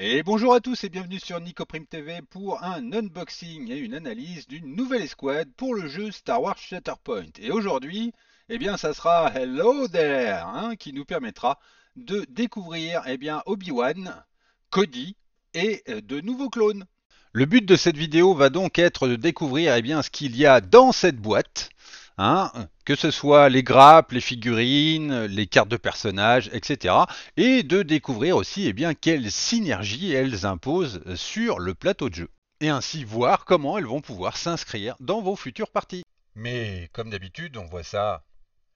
Et bonjour à tous et bienvenue sur Nicoprime TV pour un unboxing et une analyse d'une nouvelle escouade pour le jeu Star Wars Shatterpoint. Et aujourd'hui, eh bien, ça sera Hello There, hein, qui nous permettra de découvrir, eh bien, Obi-Wan, Cody et de nouveaux clones. Le but de cette vidéo va donc être de découvrir, eh bien, ce qu'il y a dans cette boîte, hein, que ce soit les grappes, les figurines, les cartes de personnages, etc. Et de découvrir aussi, eh bien, quelles synergies elles imposent sur le plateau de jeu. Et ainsi voir comment elles vont pouvoir s'inscrire dans vos futures parties. Mais comme d'habitude, on voit ça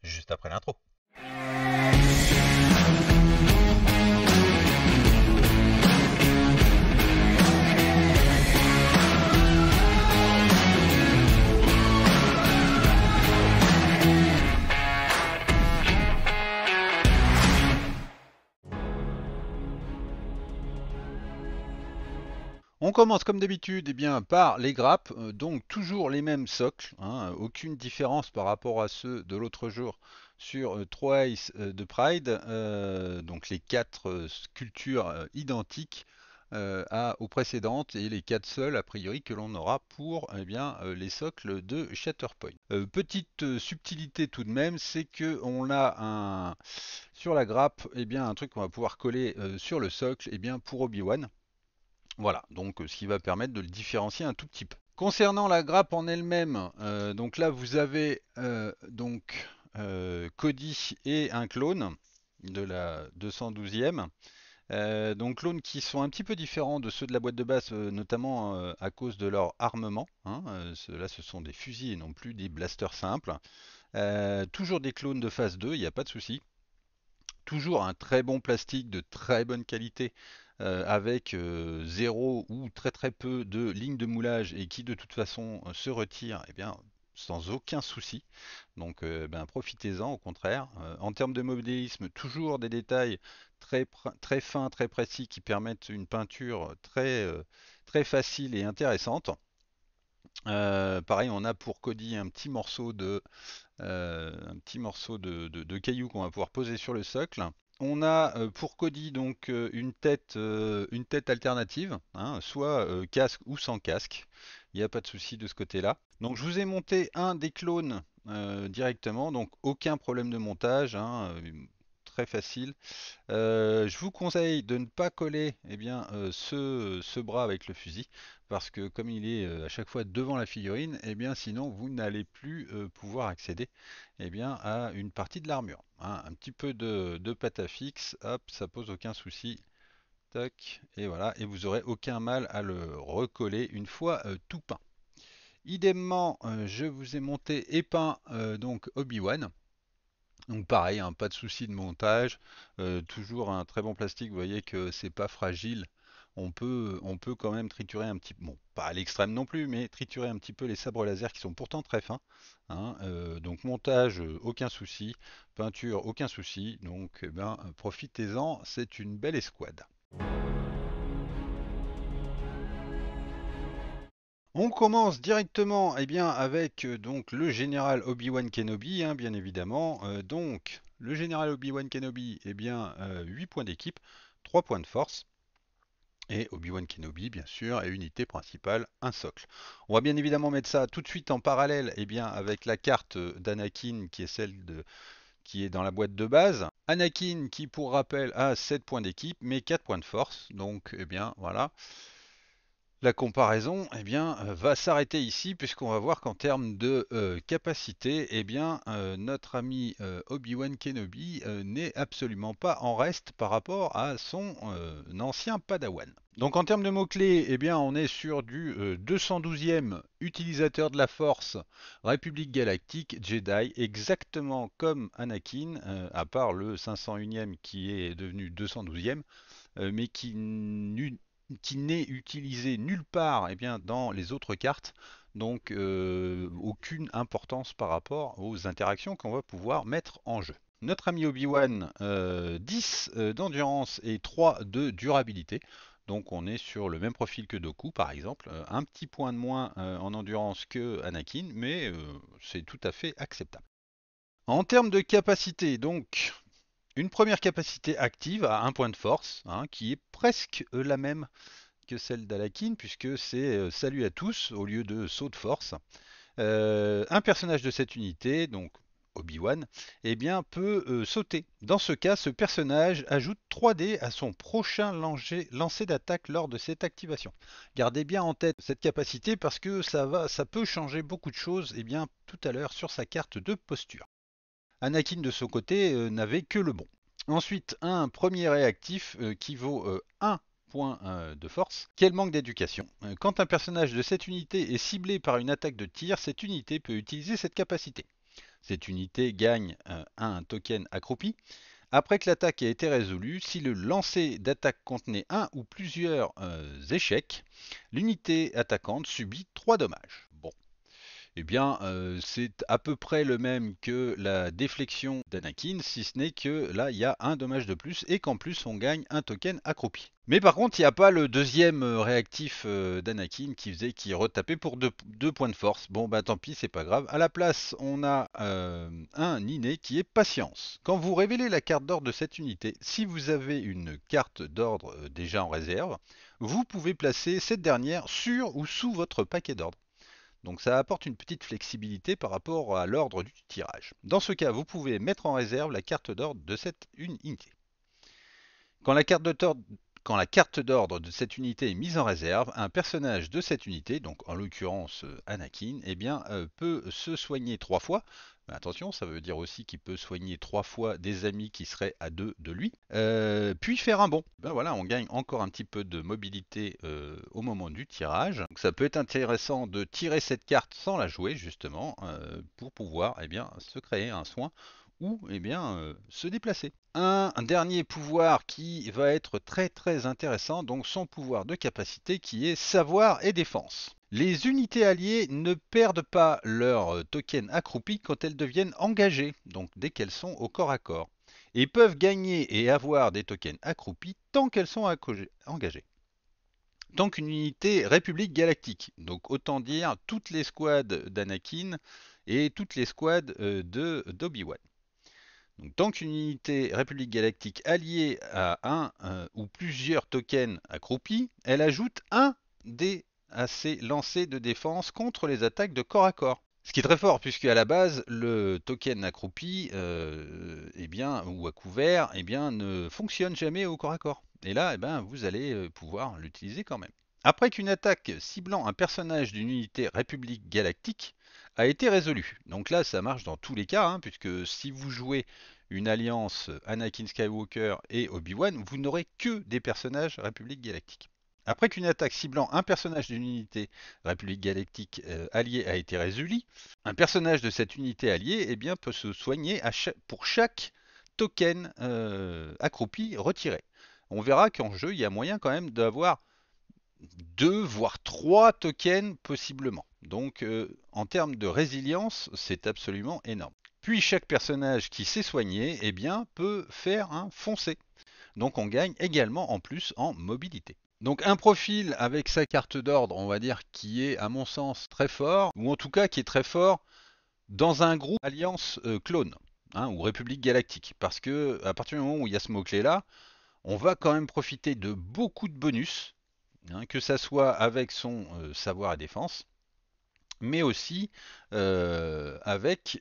juste après l'intro. On commence comme d'habitude eh bien, par les grappes, donc toujours les mêmes socles, hein, aucune différence par rapport à ceux de l'autre jour sur Twice de Pride, donc les quatre sculptures identiques aux précédentes et les quatre seules a priori que l'on aura pour eh bien, les socles de Shatterpoint. Petite subtilité tout de même, c'est que on a sur la grappe eh bien, un truc qu'on va pouvoir coller sur le socle eh bien, pour Obi-Wan. Voilà, donc ce qui va permettre de le différencier un tout petit peu. Concernant la grappe en elle-même, donc là vous avez Cody et un clone de la 212e. Donc clones qui sont un petit peu différents de ceux de la boîte de base, notamment à cause de leur armement, hein. Ceux-là ce sont des fusils et non plus des blasters simples. Toujours des clones de phase 2, il n'y a pas de souci. Toujours un très bon plastique de très bonne qualité avec zéro ou très très peu de lignes de moulage et qui de toute façon se retire eh bien, sans aucun souci. Donc ben, profitez-en au contraire. En termes de modélisme, toujours des détails très fins, très précis qui permettent une peinture très facile et intéressante. Pareil, on a pour Cody un petit morceau de caillou qu'on va pouvoir poser sur le socle. On a pour Cody donc une tête alternative, hein, soit casque ou sans casque. Il n'y a pas de souci de ce côté-là. Donc je vous ai monté un des clones directement, donc aucun problème de montage, hein, très facile. Je vous conseille de ne pas coller eh bien, ce bras avec le fusil parce que comme il est à chaque fois devant la figurine, eh bien, sinon vous n'allez plus pouvoir accéder eh bien, à une partie de l'armure, hein. Un petit peu de pâte à fixe, hop, ça pose aucun souci. Tac, et voilà, et vous aurez aucun mal à le recoller une fois tout peint. Idemment, je vous ai monté et peint donc Obi-Wan. Donc pareil, hein, pas de souci de montage, toujours un très bon plastique, vous voyez que c'est pas fragile. On peut quand même triturer un petit peu, bon, pas à l'extrême non plus, mais triturer un petit peu les sabres laser qui sont pourtant très fins, hein. Donc montage, aucun souci, peinture, aucun souci, donc eh ben, profitez-en, c'est une belle escouade. On commence directement eh bien, avec donc le général Obi-Wan Kenobi, hein, bien évidemment. Donc le général Obi-Wan Kenobi, eh bien, 8 points d'équipe, 3 points de force. Et Obi-Wan Kenobi, bien sûr, et unité principale, un socle. On va bien évidemment mettre ça tout de suite en parallèle eh bien, avec la carte d'Anakin qui est qui est dans la boîte de base. Anakin qui, pour rappel, a 7 points d'équipe, mais 4 points de force. Donc, eh bien, voilà. La comparaison eh bien, va s'arrêter ici puisqu'on va voir qu'en termes de capacité, eh bien, notre ami Obi-Wan Kenobi n'est absolument pas en reste par rapport à son ancien Padawan. Donc en termes de mots-clés, eh bien, on est sur du 212e utilisateur de la Force, République Galactique, Jedi, exactement comme Anakin, à part le 501e qui est devenu 212e, mais qui n'est utilisé nulle part eh bien, dans les autres cartes, donc aucune importance par rapport aux interactions qu'on va pouvoir mettre en jeu. Notre ami Obi-Wan, 10 d'endurance et 3 de durabilité. Donc on est sur le même profil que Doku par exemple, un petit point de moins en endurance que Anakin, mais c'est tout à fait acceptable. En termes de capacité, donc Une première capacité active à un point de force, hein, qui est presque la même que celle d'Anakin, puisque c'est salut à tous au lieu de saut de force. Un personnage de cette unité, donc Obi-Wan, eh bien, peut sauter. Dans ce cas, ce personnage ajoute 3D à son prochain lancer d'attaque lors de cette activation. Gardez bien en tête cette capacité parce que ça peut changer beaucoup de choses eh bien, tout à l'heure sur sa carte de posture. Anakin de son côté n'avait que le bon. Ensuite, un premier réactif qui vaut 1 point de force. Quel manque d'éducation. Quand un personnage de cette unité est ciblé par une attaque de tir, cette unité peut utiliser cette capacité. Cette unité gagne un token accroupi. Après que l'attaque a été résolue, si le lancer d'attaque contenait un ou plusieurs échecs, l'unité attaquante subit 3 dommages. Bon, eh bien, c'est à peu près le même que la déflexion d'Anakin, si ce n'est que là, il y a un dommage de plus et qu'en plus, on gagne un token accroupi. Mais par contre, il n'y a pas le deuxième réactif d'Anakin qui retapait pour deux points de force. Bon, bah tant pis, c'est pas grave. À la place, on a un inné qui est patience. Quand vous révélez la carte d'ordre de cette unité, si vous avez une carte d'ordre déjà en réserve, vous pouvez placer cette dernière sur ou sous votre paquet d'ordre. Donc ça apporte une petite flexibilité par rapport à l'ordre du tirage. Dans ce cas, vous pouvez mettre en réserve la carte d'ordre de cette unité. Quand la carte d'ordre de cette unité est mise en réserve, un personnage de cette unité, donc en l'occurrence Anakin, eh bien, peut se soigner 3 fois. Mais attention, ça veut dire aussi qu'il peut soigner 3 fois des amis qui seraient à 2 de lui, puis faire un bond. Ben voilà, on gagne encore un petit peu de mobilité au moment du tirage. Donc ça peut être intéressant de tirer cette carte sans la jouer justement pour pouvoir eh bien, se créer un soin ou eh bien, se déplacer. Un dernier pouvoir qui va être très très intéressant, donc son pouvoir de capacité qui est savoir et défense. Les unités alliées ne perdent pas leur token accroupi quand elles deviennent engagées, donc dès qu'elles sont au corps à corps, et peuvent gagner et avoir des tokens accroupis tant qu'elles sont engagées. Tant qu'une unité République Galactique, donc autant dire toutes les squads d'Anakin et toutes les squads d'Obi-Wan. Donc, tant qu'une unité République Galactique alliée à un ou plusieurs tokens accroupis, elle ajoute un dé à ses lancers de défense contre les attaques de corps à corps. Ce qui est très fort, puisque à la base, le token accroupi eh bien, ou à couvert eh bien, ne fonctionne jamais au corps à corps. Et là, eh ben, vous allez pouvoir l'utiliser quand même. Après qu'une attaque ciblant un personnage d'une unité République Galactique a été résolue. Donc là, ça marche dans tous les cas, hein, puisque si vous jouez une alliance Anakin Skywalker et Obi-Wan, vous n'aurez que des personnages République Galactique. Après qu'une attaque ciblant un personnage d'une unité République Galactique alliée a été résolue, un personnage de cette unité alliée eh bien, peut se soigner pour chaque token accroupi retiré. On verra qu'en jeu, il y a moyen quand même d'avoir 2 voire 3 tokens possiblement. Donc en termes de résilience, c'est absolument énorme. Puis chaque personnage qui s'est soigné eh bien, peut faire un foncé. Donc on gagne également en plus en mobilité. Donc un profil avec sa carte d'ordre, on va dire, qui est à mon sens très fort, ou en tout cas qui est très fort dans un groupe Alliance clone, hein, ou République Galactique. Parce que à partir du moment où il y a ce mot-clé là, on va quand même profiter de beaucoup de bonus, hein, que ça soit avec son savoir et défense, mais aussi avec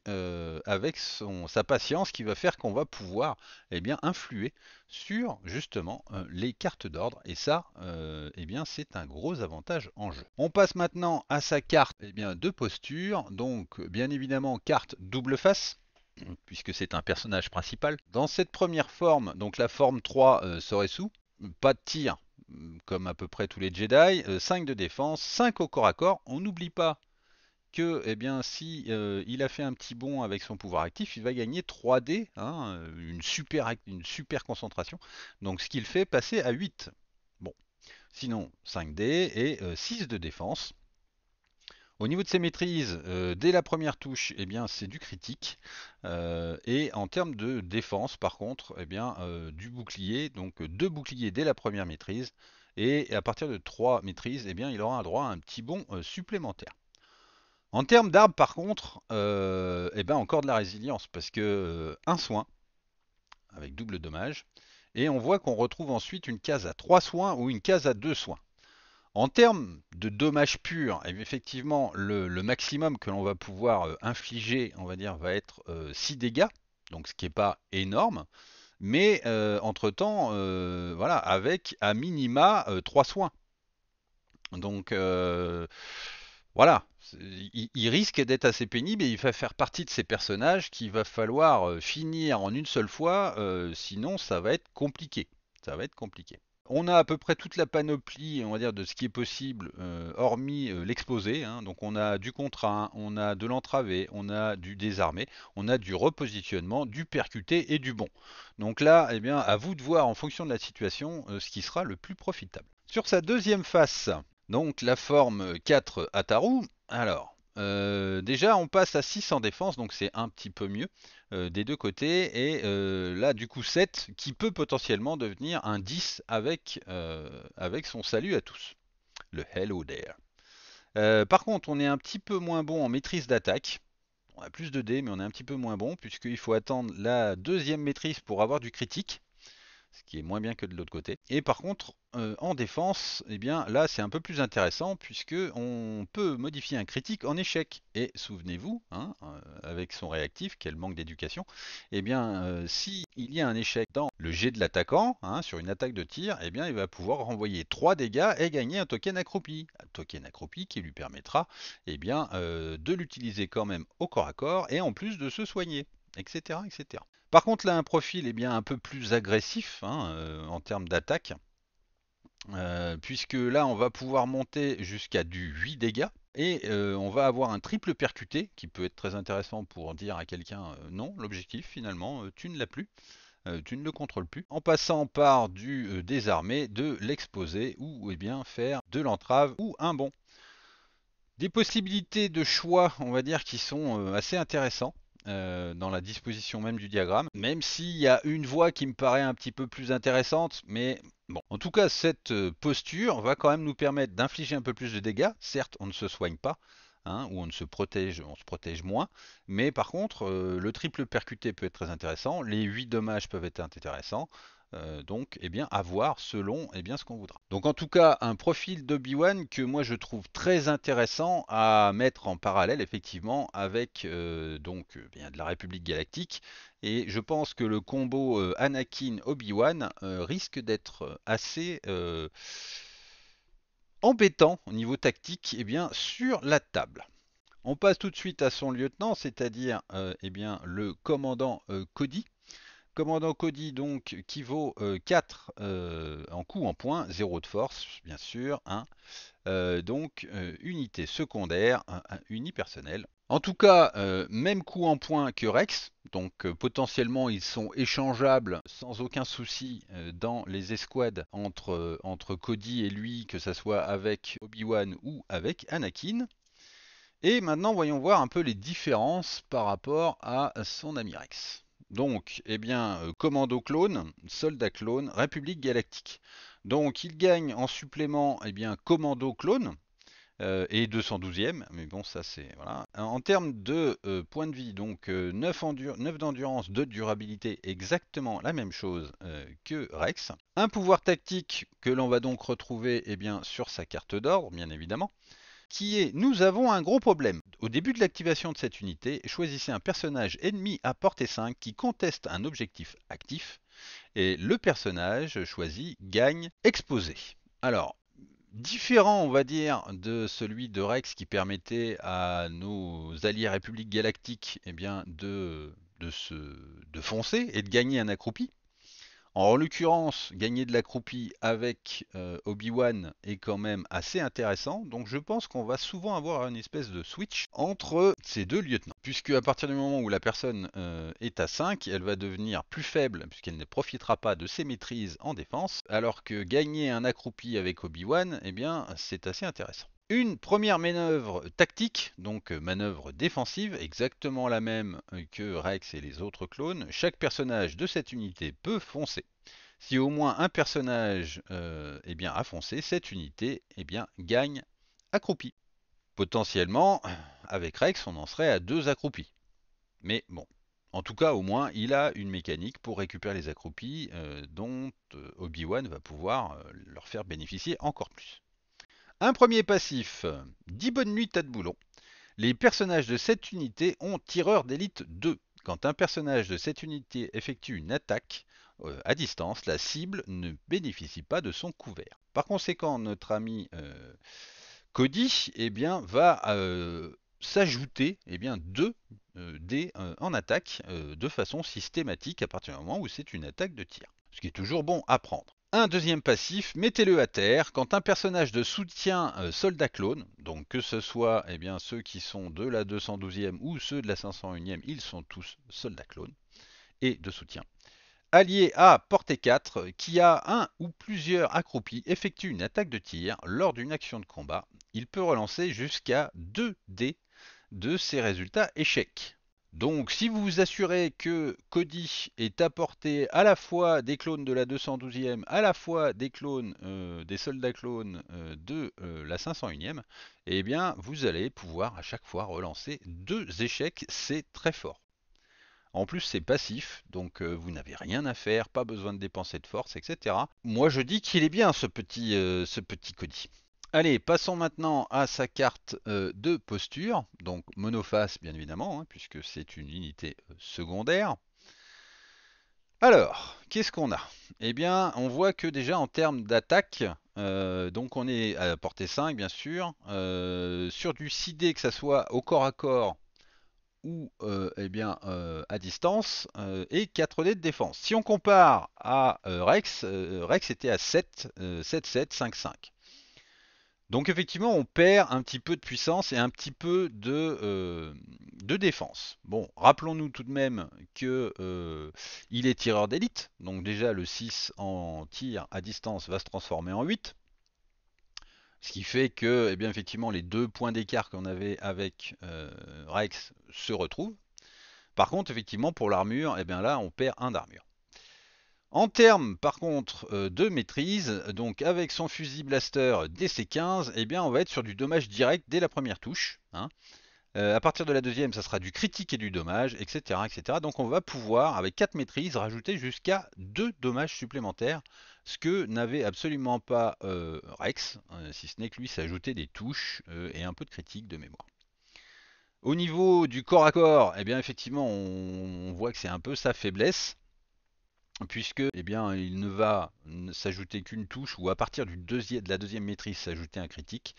sa patience qui va faire qu'on va pouvoir eh bien, influer sur justement les cartes d'ordre. Et ça, eh bien, c'est un gros avantage en jeu. On passe maintenant à sa carte eh bien, de posture. Donc, bien évidemment, carte double face puisque c'est un personnage principal. Dans cette première forme, donc la forme 3 Soresu, pas de tir, comme à peu près tous les Jedi, 5 de défense, 5 au corps à corps. On n'oublie pas que eh bien, si il a fait un petit bond avec son pouvoir actif, il va gagner 3D, hein, une super concentration. Donc ce qu'il fait passer à 8. Bon, sinon 5D et 6 de défense. Au niveau de ses maîtrises, dès la première touche, eh bien, c'est du critique. Et en termes de défense, par contre, eh bien, du bouclier, donc 2 boucliers dès la première maîtrise. Et à partir de 3 maîtrises, eh bien, il aura un droit à un petit bond supplémentaire. En termes d'armes, par contre, eh ben encore de la résilience, parce que un soin, avec double dommage. Et on voit qu'on retrouve ensuite une case à 3 soins ou une case à 2 soins. En termes de dommages purs, effectivement, le maximum que l'on va pouvoir infliger, on va dire, va être 6 dégâts, donc ce qui n'est pas énorme, mais entre-temps, voilà, avec à minima 3 soins. Donc voilà, il risque d'être assez pénible et il va faire partie de ces personnages qu'il va falloir finir en une seule fois, sinon ça va être compliqué. Ça va être compliqué. On a à peu près toute la panoplie, on va dire, de ce qui est possible, hormis l'exposé, hein. Donc on a du contraint, on a de l'entravé, on a du désarmé, on a du repositionnement, du percuté et du bon. Donc là, eh bien, à vous de voir en fonction de la situation ce qui sera le plus profitable. Sur sa deuxième face, donc la forme 4 Ataru, alors déjà on passe à 6 en défense, donc c'est un petit peu mieux des deux côtés, et là du coup 7 qui peut potentiellement devenir un 10 avec son salut à tous, le Hello There. Par contre on est un petit peu moins bon en maîtrise d'attaque, on a plus de dés mais on est un petit peu moins bon puisqu'il faut attendre la deuxième maîtrise pour avoir du critique, ce qui est moins bien que de l'autre côté. Et par contre, en défense, eh bien là c'est un peu plus intéressant puisque on peut modifier un critique en échec. Et souvenez-vous, hein, avec son réactif, quel manque d'éducation, eh bien si il y a un échec dans le jet de l'attaquant, hein, sur une attaque de tir, eh bien il va pouvoir renvoyer 3 dégâts et gagner un token accroupi. Un token accroupi qui lui permettra eh bien, de l'utiliser quand même au corps à corps et en plus de se soigner, etc. etc. Par contre, là, un profil est bien un peu plus agressif hein, en termes d'attaque, puisque là, on va pouvoir monter jusqu'à du 8 dégâts, et on va avoir un triple percuté, qui peut être très intéressant pour dire à quelqu'un non, l'objectif finalement, tu ne l'as plus, tu ne le contrôles plus, en passant par du désarmé, de l'exposer, ou eh bien faire de l'entrave ou un bond. Des possibilités de choix, on va dire, qui sont assez intéressants dans la disposition même du diagramme, même s'il y a une voie qui me paraît un petit peu plus intéressante, mais bon. En tout cas, cette posture va quand même nous permettre d'infliger un peu plus de dégâts. Certes, on ne se soigne pas, hein, ou on se protège moins, mais par contre, le triple percuté peut être très intéressant, les 8 dommages peuvent être intéressants. Donc, eh bien, à voir selon eh bien, ce qu'on voudra. Donc, en tout cas, un profil d'Obi-Wan que moi je trouve très intéressant à mettre en parallèle, effectivement, avec donc bien de la République Galactique. Et je pense que le combo Anakin-Obi-Wan risque d'être assez embêtant au niveau tactique, eh bien, sur la table. On passe tout de suite à son lieutenant, c'est-à-dire eh bien, le commandant Cody. Commandant Cody donc qui vaut 4 en coup en point, 0 de force bien sûr, hein. Donc unité secondaire, unipersonnelle. En tout cas, même coup en point que Rex, donc potentiellement ils sont échangeables sans aucun souci dans les escouades entre Cody et lui, que ça soit avec Obi-Wan ou avec Anakin. Et maintenant, voyons voir un peu les différences par rapport à son ami Rex. Donc, eh bien, commando clone, soldat clone, République galactique. Donc, il gagne en supplément, eh bien, commando clone et 212e, mais bon, ça c'est voilà. En termes de points de vie, donc 9 d'endurance, 2 de durabilité, exactement la même chose que Rex. Un pouvoir tactique que l'on va donc retrouver, eh bien, sur sa carte d'ordre, bien évidemment, qui est nous avons un gros problème. Au début de l'activation de cette unité, choisissez un personnage ennemi à portée 5 qui conteste un objectif actif et le personnage choisi gagne exposé. Alors, différent on va dire de celui de Rex qui permettait à nos alliés République Galactique eh bien, de foncer et de gagner un accroupi. En l'occurrence, gagner de l'accroupi avec Obi-Wan est quand même assez intéressant, donc je pense qu'on va souvent avoir une espèce de switch entre ces deux lieutenants. Puisque à partir du moment où la personne est à 5, elle va devenir plus faible, puisqu'elle ne profitera pas de ses maîtrises en défense, alors que gagner un accroupi avec Obi-Wan, eh bien, c'est assez intéressant. Une première manœuvre tactique, donc manœuvre défensive, exactement la même que Rex et les autres clones. Chaque personnage de cette unité peut foncer. Si au moins un personnage eh bien, a foncé, cette unité eh bien, gagne accroupi. Potentiellement, avec Rex, on en serait à 2 accroupis. Mais bon, En tout cas, au moins, il a une mécanique pour récupérer les accroupis dont Obi-Wan va pouvoir leur faire bénéficier encore plus. Un premier passif, 10 bonnes nuits tas de boulons. Les personnages de cette unité ont tireur d'élite 2. Quand un personnage de cette unité effectue une attaque à distance, la cible ne bénéficie pas de son couvert. Par conséquent, notre ami Cody va s'ajouter 2 dés en attaque de façon systématique à partir du moment où c'est une attaque de tir. Ce qui est toujours bon à prendre. Un deuxième passif, mettez-le à terre. Quand un personnage de soutien soldat clone, donc que ce soit ceux qui sont de la 212e ou ceux de la 501e, ils sont tous soldats clones et de soutien. Allié à portée 4, qui a un ou plusieurs accroupis, effectue une attaque de tir lors d'une action de combat. Il peut relancer jusqu'à 2 dés de ses résultats échecs. Donc si vous vous assurez que Cody est apporté à la fois des clones de la 212e, à la fois des clones, des soldats clones de la 501e, vous allez pouvoir à chaque fois relancer 2 échecs, c'est très fort. En plus c'est passif, donc vous n'avez rien à faire, pas besoin de dépenser de force, etc. Moi je dis qu'il est bien ce petit Cody. Allez, passons maintenant à sa carte de posture, donc monoface bien évidemment, hein, puisque c'est une unité secondaire. Alors, qu'est-ce qu'on a? On voit que déjà en termes d'attaque, donc on est à portée 5 bien sûr, sur du 6D que ça soit au corps à corps ou à distance, et 4D de défense. Si on compare à Rex, Rex était à 7, 7, 7, 5, 5. Donc effectivement, on perd un petit peu de puissance et un petit peu de défense. Bon, rappelons-nous tout de même que il est tireur d'élite. Donc déjà, le 6 en tir à distance va se transformer en 8. Ce qui fait que, effectivement, les 2 points d'écart qu'on avait avec Rex se retrouvent. Par contre, effectivement, pour l'armure, là, on perd 1 d'armure. En termes par contre de maîtrise, donc avec son fusil blaster DC-15, on va être sur du dommage direct dès la première touche. Hein. À partir de la deuxième, ça sera du critique et du dommage, etc., etc. Donc on va pouvoir, avec 4 maîtrises, rajouter jusqu'à 2 dommages supplémentaires, ce que n'avait absolument pas Rex, si ce n'est que lui s'ajoutait des touches et un peu de critique de mémoire. Au niveau du corps à corps, effectivement, on voit que c'est un peu sa faiblesse, puisque il ne va s'ajouter qu'une touche ou à partir de la deuxième maîtrise s'ajouter un critique,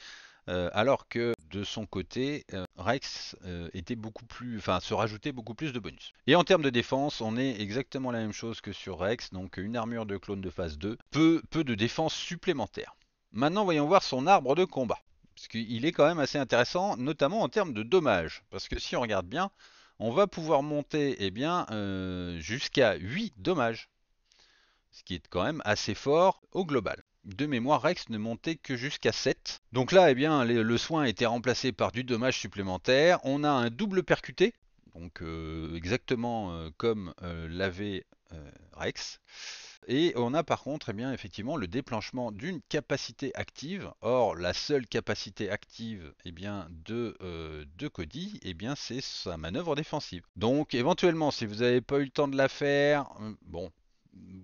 alors que de son côté Rex était beaucoup plus, se rajoutait beaucoup plus de bonus. Et en termes de défense, on est exactement la même chose que sur Rex, donc une armure de clone de phase 2, peu de défense supplémentaire. Maintenant voyons voir son arbre de combat, parce qu'il est quand même assez intéressant, notamment en termes de dommages, parce que si on regarde bien, on va pouvoir monter jusqu'à 8 dommages, ce qui est quand même assez fort au global. De mémoire, Rex ne montait que jusqu'à 7. Donc là, le soin a été remplacé par du dommage supplémentaire. On a un double percuté, donc exactement comme l'avait Rex. Et on a par contre, effectivement, le déclenchement d'une capacité active. Or, la seule capacité active de Cody, c'est sa manœuvre défensive. Donc, éventuellement, si vous n'avez pas eu le temps de la faire, bon,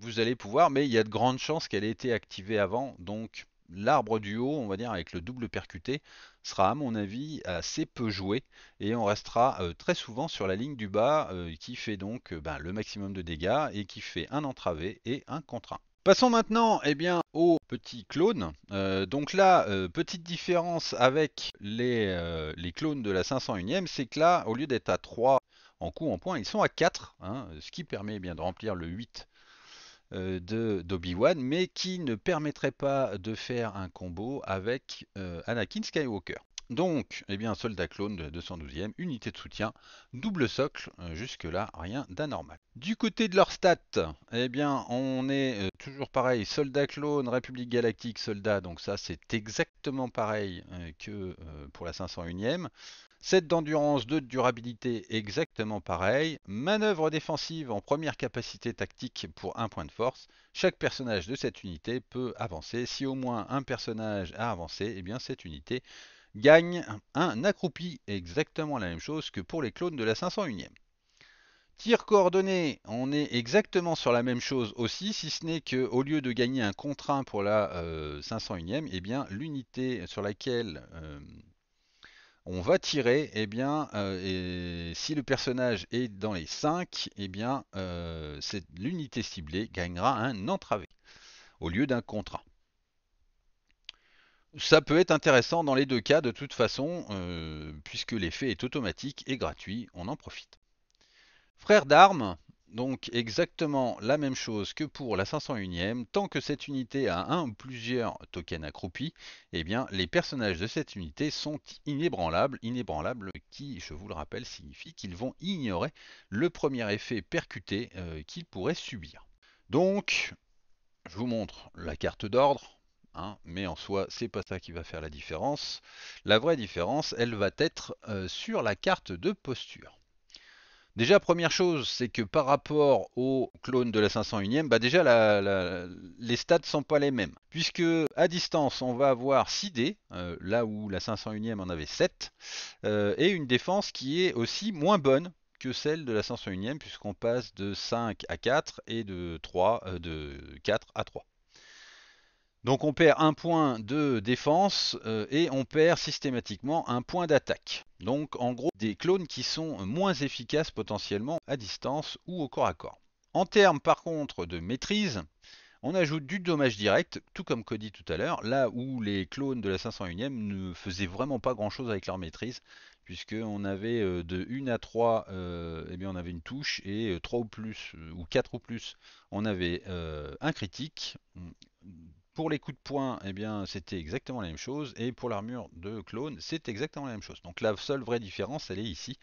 vous allez pouvoir, mais il y a de grandes chances qu'elle ait été activée avant. Donc, l'arbre du haut, on va dire, avec le double percuté, sera à mon avis assez peu joué et on restera très souvent sur la ligne du bas qui fait donc le maximum de dégâts et qui fait un entravé et un contre 1. Passons maintenant au petit clone. Donc là, petite différence avec les clones de la 501e, c'est que là, au lieu d'être à 3 en coup en points, ils sont à 4, hein, ce qui permet de remplir le 8 d'Obi-Wan, mais qui ne permettrait pas de faire un combo avec Anakin Skywalker. Donc, soldat clone de la 212e, unité de soutien, double socle, jusque-là, rien d'anormal. Du côté de leur stats, on est toujours pareil, soldat clone, République Galactique, soldat, donc ça c'est exactement pareil que pour la 501e. 7 d'endurance, 2 de durabilité, exactement pareil. Manœuvre défensive en première capacité tactique pour 1 point de force. Chaque personnage de cette unité peut avancer. Si au moins un personnage a avancé, cette unité gagne un accroupi, exactement la même chose que pour les clones de la 501e. Tir coordonné, on est exactement sur la même chose aussi, si ce n'est qu'au lieu de gagner un contre 1 pour la 501e, eh bien l'unité sur laquelle on va tirer, eh bien, et si le personnage est dans les 5, eh bien, l'unité ciblée gagnera un entravé au lieu d'un contre 1. Ça peut être intéressant dans les deux cas de toute façon, puisque l'effet est automatique et gratuit, on en profite. Frère d'armes, donc exactement la même chose que pour la 501e, tant que cette unité a un ou plusieurs tokens accroupis, eh bien les personnages de cette unité sont inébranlables. Inébranlables qui, je vous le rappelle, signifie qu'ils vont ignorer le premier effet percuté qu'ils pourraient subir. Donc, je vous montre la carte d'ordre, hein, mais en soi, c'est pas ça qui va faire la différence. La vraie différence, elle va être sur la carte de posture. Déjà, première chose, c'est que par rapport au clone de la 501e, bah déjà les stats sont pas les mêmes. Puisque à distance, on va avoir 6 dés, là où la 501e en avait 7, et une défense qui est aussi moins bonne que celle de la 501e, puisqu'on passe de 5 à 4 et de 4 à 3. Donc on perd un point de défense et on perd systématiquement un point d'attaque. Donc en gros des clones qui sont moins efficaces potentiellement à distance ou au corps à corps. En termes par contre de maîtrise, on ajoute du dommage direct, tout comme Cody tout à l'heure, là où les clones de la 501e ne faisaient vraiment pas grand chose avec leur maîtrise, puisqu'on avait de 1 à 3, eh bien on avait une touche, et 3 ou plus, ou 4 ou plus, on avait un critique. Pour les coups de poing, eh bien, c'était exactement la même chose, et pour l'armure de clone, c'est exactement la même chose. Donc la seule vraie différence, elle est ici,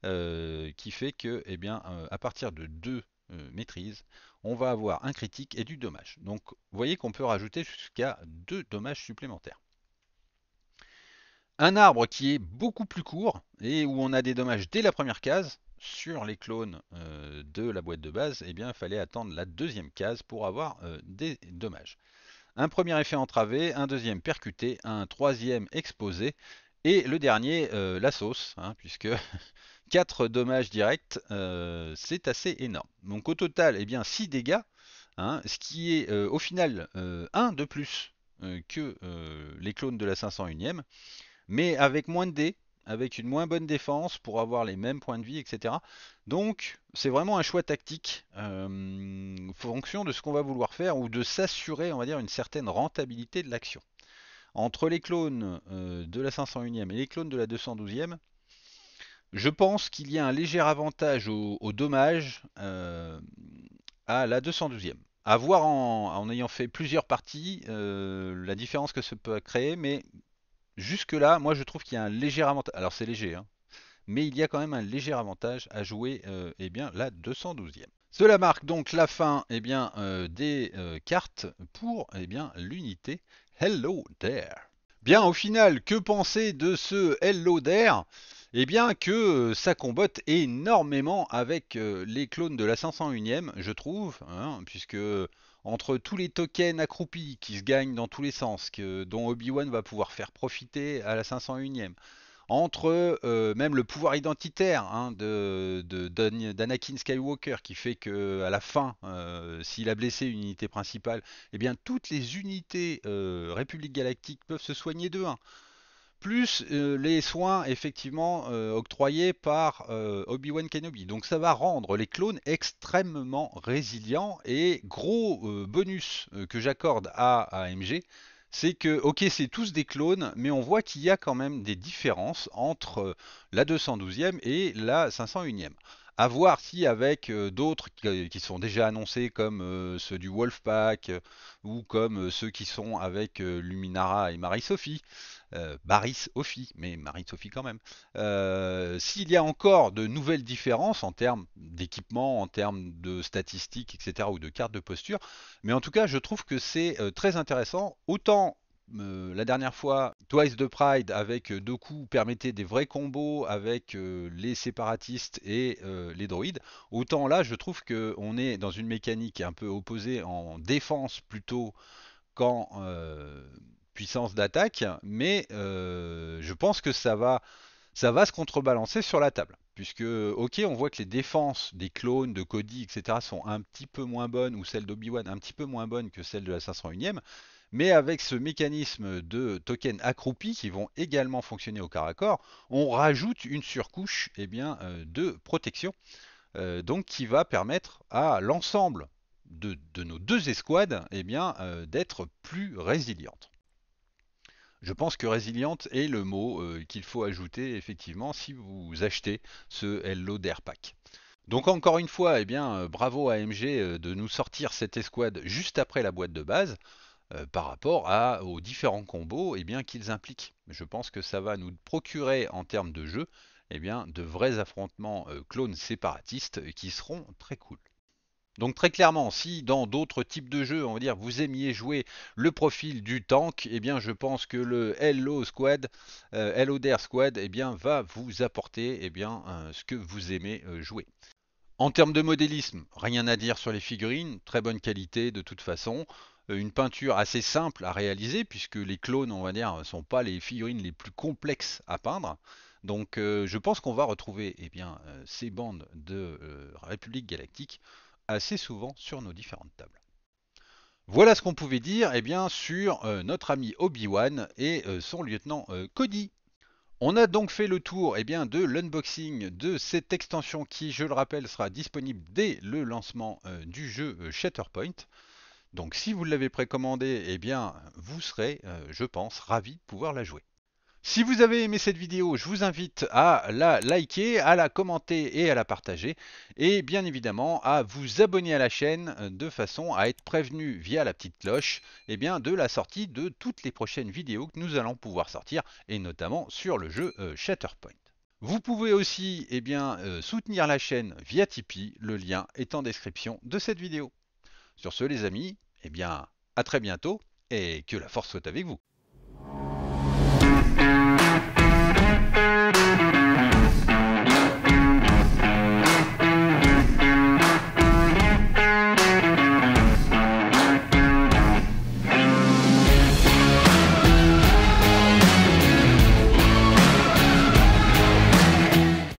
qui fait que, eh bien, à partir de 2 maîtrises, on va avoir un critique et du dommage. Donc vous voyez qu'on peut rajouter jusqu'à 2 dommages supplémentaires. Un arbre qui est beaucoup plus court et où on a des dommages dès la première case. Sur les clones de la boîte de base, eh bien, il fallait attendre la deuxième case pour avoir des dommages. Un premier effet entravé, un deuxième percuté, un troisième exposé, et le dernier, la sauce, hein, puisque 4 dommages directs, c'est assez énorme. Donc au total, eh bien 6 dégâts, hein, ce qui est au final 1 de plus que les clones de la 501e, mais avec moins de dés, avec une moins bonne défense pour avoir les mêmes points de vie, etc. Donc c'est vraiment un choix tactique, fonction de ce qu'on va vouloir faire ou de s'assurer, on va dire, une certaine rentabilité de l'action. Entre les clones de la 501e et les clones de la 212e, je pense qu'il y a un léger avantage au dommage à la 212e. À voir en ayant fait plusieurs parties, la différence que ça peut créer, mais jusque-là, moi je trouve qu'il y a un léger avantage. Alors c'est léger, hein, mais il y a quand même un léger avantage à jouer eh bien, la 212e. Cela marque donc la fin eh bien, des cartes pour eh bien, l'unité Hello There. Bien, au final, que penser de ce Hello There? Eh bien que ça combatte énormément avec les clones de la 501e, je trouve, hein, puisque entre tous les tokens accroupis qui se gagnent dans tous les sens, dont Obi-Wan va pouvoir faire profiter à la 501e, entre même le pouvoir identitaire hein, d'Anakin Skywalker qui fait que à la fin, s'il a blessé une unité principale, eh bien toutes les unités République Galactique peuvent se soigner de 1. Plus les soins effectivement octroyés par Obi-Wan Kenobi. Donc ça va rendre les clones extrêmement résilients et gros bonus que j'accorde à AMG, c'est que ok c'est tous des clones, mais on voit qu'il y a quand même des différences entre la 212e et la 501e. À voir si avec d'autres qui sont déjà annoncés comme ceux du Wolfpack ou comme ceux qui sont avec Luminara et Marie-Sophie, Baris Ophi, mais Marie-Sophie quand même. S'il y a encore de nouvelles différences en termes d'équipement, en termes de statistiques, etc., ou de cartes de posture, mais en tout cas, je trouve que c'est très intéressant. Autant la dernière fois, Twice the Pride avec Doku permettait des vrais combos avec les séparatistes et les droïdes, autant là, je trouve qu'on est dans une mécanique un peu opposée en défense plutôt qu'en puissance d'attaque, mais je pense que ça va se contrebalancer sur la table. puisque, ok, on voit que les défenses des clones de Cody, etc., sont un petit peu moins bonnes, ou celles d'Obi-Wan un petit peu moins bonnes que celles de la 501e, mais avec ce mécanisme de tokens accroupis qui vont également fonctionner au corps à corps, on rajoute une surcouche eh bien, de protection, donc qui va permettre à l'ensemble de nos deux escouades eh bien, d'être plus résilientes. Je pense que résiliente est le mot qu'il faut ajouter effectivement si vous achetez ce Hello Dare Pack. Donc encore une fois, eh bien, bravo à AMG de nous sortir cette escouade juste après la boîte de base par rapport aux différents combos eh bien, qu'ils impliquent. Je pense que ça va nous procurer en termes de jeu eh bien, de vrais affrontements clones séparatistes qui seront très cool. Donc très clairement, si dans d'autres types de jeux, on va dire, vous aimiez jouer le profil du tank, eh bien je pense que le Hello Squad, Hello Dare Squad, eh bien va vous apporter eh bien ce que vous aimez jouer. En termes de modélisme, rien à dire sur les figurines, très bonne qualité de toute façon. Une peinture assez simple à réaliser puisque les clones, on va dire, ne sont pas les figurines les plus complexes à peindre. Donc je pense qu'on va retrouver eh bien, ces bandes de République Galactique assez souvent sur nos différentes tables. Voilà ce qu'on pouvait dire eh bien, sur notre ami Obi-Wan et son lieutenant Cody. On a donc fait le tour eh bien, de l'unboxing de cette extension qui, je le rappelle, sera disponible dès le lancement du jeu Shatterpoint. Donc si vous l'avez précommandé, eh bien, vous serez, je pense, ravi de pouvoir la jouer. Si vous avez aimé cette vidéo, je vous invite à la liker, à la commenter et à la partager. Et bien évidemment à vous abonner à la chaîne de façon à être prévenu via la petite cloche eh bien, de la sortie de toutes les prochaines vidéos que nous allons pouvoir sortir, et notamment sur le jeu Shatterpoint. Vous pouvez aussi eh bien, soutenir la chaîne via Tipeee, le lien est en description de cette vidéo. Sur ce les amis, eh bien, à très bientôt et que la force soit avec vous.